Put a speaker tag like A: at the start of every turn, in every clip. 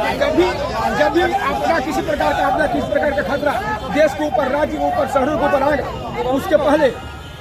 A: जब भी आपदा, किसी प्रकार का आपदा, किसी प्रकार का खतरा देश के ऊपर, राज्य के ऊपर, शहरों के ऊपर आएगा, उसके पहले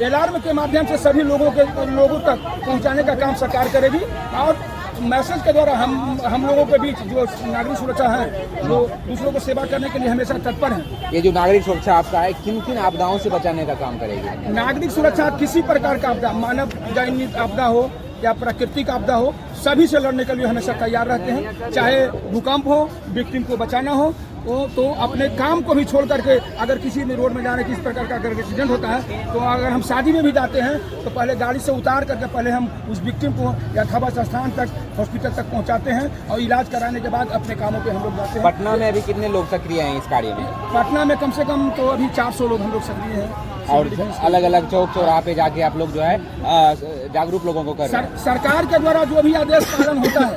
A: अलार्म के माध्यम से सभी लोगों तक पहुंचाने का काम सरकार करेगी। और मैसेज के द्वारा हम लोगों के बीच जो नागरिक सुरक्षा है, जो दूसरों को सेवा करने के लिए हमेशा तत्पर है।
B: ये जो नागरिक सुरक्षा आपका है, किन किन आपदाओं से बचाने का काम करेगी?
A: नागरिक सुरक्षा किसी प्रकार का आपदा, मानव जनित आपदा हो या प्राकृतिक आपदा हो, सभी से लड़ने के लिए हमेशा तैयार रहते हैं। चाहे भूकंप हो, विक्टिम को बचाना हो, तो अपने काम को भी छोड़ करके, अगर किसी ने रोड में जाने किस प्रकार का अगर एक्सीडेंट होता है, तो अगर हम शादी में भी जाते हैं तो पहले गाड़ी से उतार करके पहले हम उस विक्टिम को यथावत स्थान तक, हॉस्पिटल तक पहुंचाते हैं और इलाज कराने के बाद अपने कामों पे हम लोग जाते हैं।
B: पटना में अभी कितने लोग सक्रिय हैं इस कार्य में?
A: पटना में कम से कम तो अभी 400 लोग हम लोग सक्रिय हैं।
B: और अलग अलग चौक चौराहे पे जाके आप लोग जो है जागरूक लोगों को कर रहे हैं।
A: सरकार के द्वारा जो भी आदेश पालन होता है,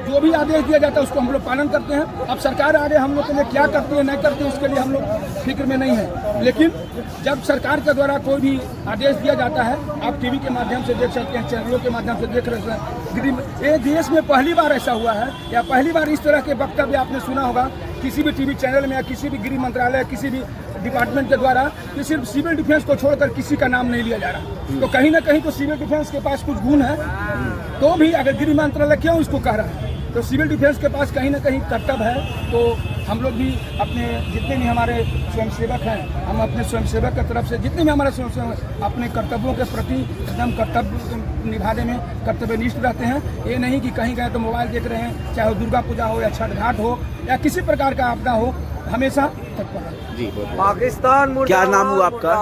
A: जो भी आदेश दिया जाता है, उसको हम लोग पालन करते हैं। अब सरकार आगे हम लोग के लिए क्या करती है नहीं करती है, उसके लिए हम लोग फिक्र में नहीं है। लेकिन जब सरकार के द्वारा कोई भी आदेश दिया जाता है, आप टीवी के माध्यम से देख सकते हैं, चैनलों के माध्यम से देख रहे हैं। ये देश में पहली बार ऐसा हुआ है, या पहली बार इस तरह के वक्तव्य आपने सुना होगा किसी भी टीवी चैनल में, या किसी भी गृह मंत्रालय, किसी भी डिपार्टमेंट के द्वारा, कि सिर्फ सिविल डिफेंस को छोड़कर किसी का नाम नहीं लिया जा रहा। तो कहीं ना कहीं तो सिविल डिफेंस के पास कुछ गुण है, तो भी अगर गृह मंत्रालय क्यों इसको कह रहा है, तो सिविल डिफेंस के पास कहीं ना कहीं कर्तव्य है। तो हम लोग भी अपने जितने भी हमारे स्वयंसेवक हैं, हम अपने स्वयंसेवक की तरफ से जितने भी हमारे स्वयंसेवक अपने कर्तव्यों के प्रति एकदम कर्तव्य निभाने में कर्तव्यनिष्ठ रहते हैं। ये नहीं कि कहीं गए तो मोबाइल देख रहे हैं, चाहे दुर्गा पूजा हो या छठ घाट हो या किसी प्रकार का आपदा हो, हमेशा तत्पर है।
B: जी,
C: पाकिस्तान
D: क्या नाम हुआ आपका?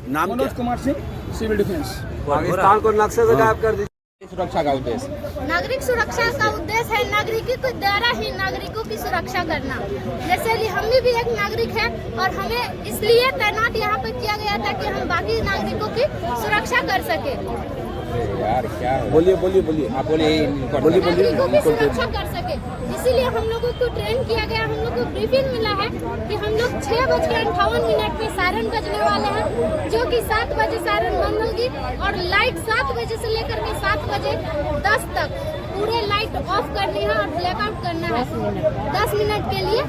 D: नाम
A: मनोज कुमार सिंह, सिविल डिफेंस।
C: पाकिस्तान को नक्शे से गायब कर दीजिए।
B: सुरक्षा का उद्देश्य,
E: नागरिक सुरक्षा का उद्देश्य है नागरिकों के द्वारा ही नागरिकों की सुरक्षा करना। जैसे कि हम भी एक नागरिक हैं और हमें इसलिए तैनात यहाँ पर किया गया था कि हम बाकी नागरिकों की सुरक्षा कर सके।
B: यार क्या
D: बोलिए
B: आप बोलिए।
E: नागरिकों की सुरक्षा कर सके, इसीलिए हम लोगों को ट्रेन किया गया। हम लोग को ब्रीफिंग मिला है कि हम लोग 6:58 पे सायरन बजने वाले हैं, जो कि 7 बजे सायरन बंद होगी और लाइट 7 बजे से लेकर के 7:10 तक पूरे लाइट ऑफ करनी है और ब्लैकआउट करना है 10 मिनट के लिए।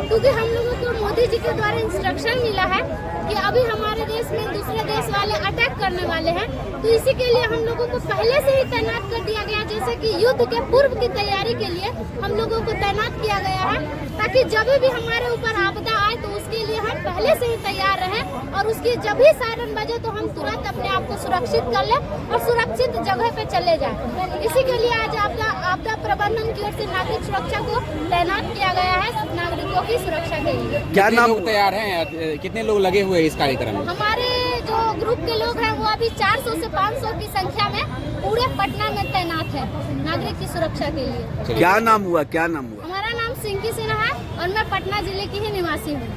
E: क्योंकि हम लोगों को मोदी जी के द्वारा इंस्ट्रक्शन मिला है कि अभी हमारे देश में दूसरे देश वाले अटैक करने वाले हैं, तो इसी के लिए हम लोगों को पहले से ही तैनात कर दिया गया। जैसे कि युद्ध के पूर्व की तैयारी के लिए हम लोगों को तैनात किया गया है, ताकि जब भी हमारे ऊपर आपदा आए तो उसके लिए हम पहले से ही तैयार रहें और उसकी जब भी सायरन बजे तो हम तुरंत अपने आप को सुरक्षित कर लें और सुरक्षित जगह पे चले जाएं। इसी के लिए आज आपदा प्रबंधन की ओर से नागरिक सुरक्षा को तैनात किया गया है नागरिकों की सुरक्षा के लिए।
D: क्या नाम
B: लोग तैयार हैं? कितने लोग लगे हुए हैं इस कार्यक्रम में?
E: हमारे जो ग्रुप के लोग हैं वो अभी 400 से 500 की संख्या में पूरे पटना में तैनात है नागरिक की सुरक्षा के लिए।
D: क्या नाम हुआ?
E: हमारा नाम सिंकी सिन्हा है और मैं पटना जिले की ही निवासी हूँ।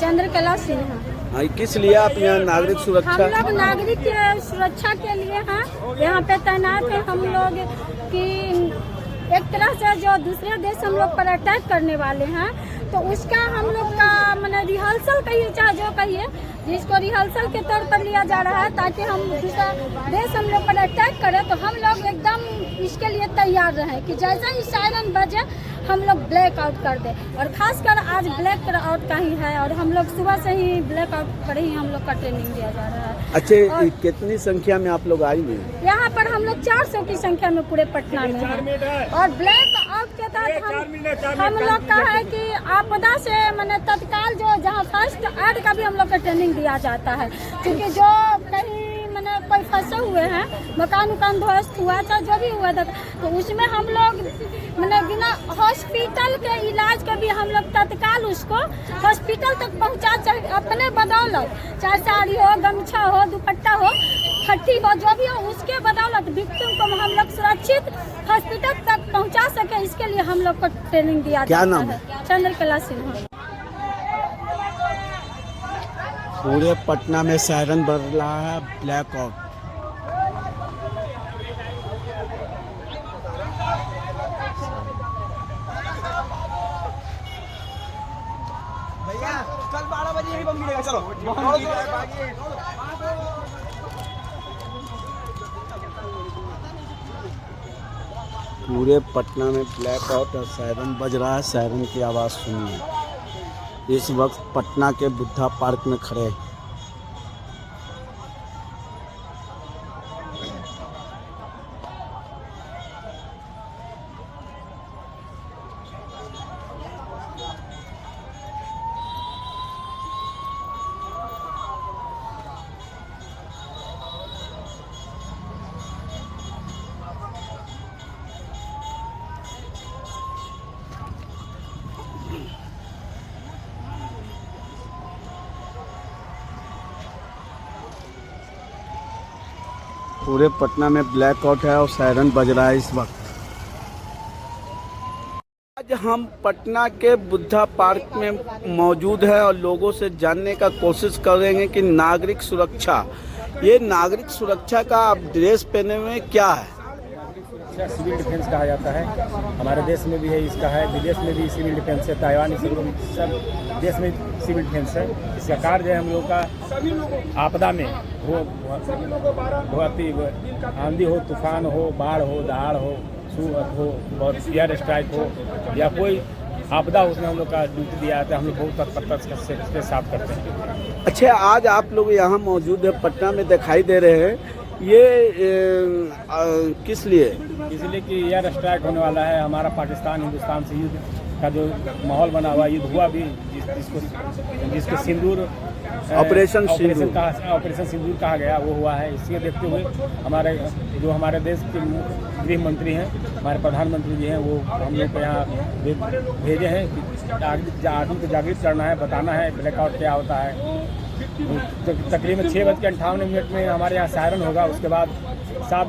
E: चंद्रकला सिन्हा।
D: किस लिए आप यहाँ नागरिक सुरक्षा?
F: हम लोग नागरिक सुरक्षा के लिए हैं, यहाँ पे तैनात है हम लोग कि एक तरह से जो दूसरे देश हम लोग पर अटैक करने वाले हैं, तो उसका हम लोग का मैंने रिहर्सल कहिए चाहे जो कहिए, जिसको रिहर्सल के तौर पर लिया जा रहा है, ताकि हम दूसरा देश हम लोग पर अटैक करें तो हम लोग एकदम इसके लिए तैयार रहें कि जैसा ही सायरन बजे हम लोग ब्लैक आउट कर दें। और खासकर आज ब्लैक आउट का ही है और हम लोग सुबह से ही ब्लैक आउट पर ही हम लोग का ट्रेनिंग दिया जा रहा है।
D: अच्छा, कितनी संख्या में आप लोग आई हुए हैं?
F: यहाँ पर हम लोग 400 की संख्या में पूरे पटना में हैं और ब्लैक आउट के तहत हम लोग का है कि आपदा से मैंने तत्काल जो जहाँ फर्स्ट एड का भी हम लोग का ट्रेनिंग दिया जाता है, क्योंकि जो कहीं मैंने कोई फंसे हुए हैं, मकान ध्वस्त हुआ था, जो भी हुआ था, तो उसमें हम लोग मैंने बिना हॉस्पिटल के इलाज के भी हम लोग तत्काल उसको हॉस्पिटल तक पहुंचा, चाहे अपने बदौलत, चाहे साड़ी हो, गमछा हो, दुपट्टा हो, फट्टी हो, जो भी हो, उसके बदौलत विक्टिम को हम लोग सुरक्षित हॉस्पिटल तक पहुंचा सके, इसके लिए हम लोग को ट्रेनिंग दिया जाता है।
D: क्या नाम है?
F: चंद्रकला सिन्हा।
D: पूरे पटना में सायरन बज रहा है, ब्लैक आउट।
C: भैया कल 12 बजे यही बम गिरेगा, चलो।
D: पूरे पटना में ब्लैक आउट और सायरन बज रहा है। सायरन की आवाज़ सुनिए। इस वक्त पटना के बुद्धा पार्क में खड़े हैं। पूरे पटना में ब्लैक आउट है और सायरन बज रहा है इस वक्त। आज हम पटना के बुद्धा पार्क में मौजूद है और लोगों से जानने का कोशिश करेंगे कि नागरिक सुरक्षा, ये नागरिक सुरक्षा का आप ड्रेस पहने हुए क्या है?
G: सिविल डिफेंस कहा जाता है। हमारे देश में भी है, इसका है, विदेश में भी सिविल डिफेंस है, ताइवान सब देश में सिविल डिफेंस है। इसका कार्य है हम लोग का आपदा में हो, आंधी हो, तूफान हो, बाढ़ हो, दहाड़ हो, सूरत हो और एयर स्ट्राइक हो या कोई आपदा, उसमें हम लोग का ड्यूटी दिया जाता है। हम लोग बहुत तत्परता से साफ करते हैं।
D: अच्छा, आज आप लोग यहाँ मौजूद है, पटना में दिखाई दे रहे हैं, ये किस लिए?
G: इसलिए कि एयर स्ट्राइक होने वाला है। हमारा पाकिस्तान हिंदुस्तान से युद्ध का जो माहौल बना हुआ, युद्ध हुआ भी, जिसको सिंदूर ऑपरेशन सिंदूर कहा गया, वो हुआ है। इसी देखते हुए हमारे देश के गृह मंत्री हैं, हमारे प्रधानमंत्री जी हैं, वो हम लोग को यहाँ भेजे हैं कि आदमी को जागृत करना है, बताना है ब्लैकआउट क्या होता है। तकरीबन 6:58 में हमारे यहाँ सायरन होगा, उसके बाद 7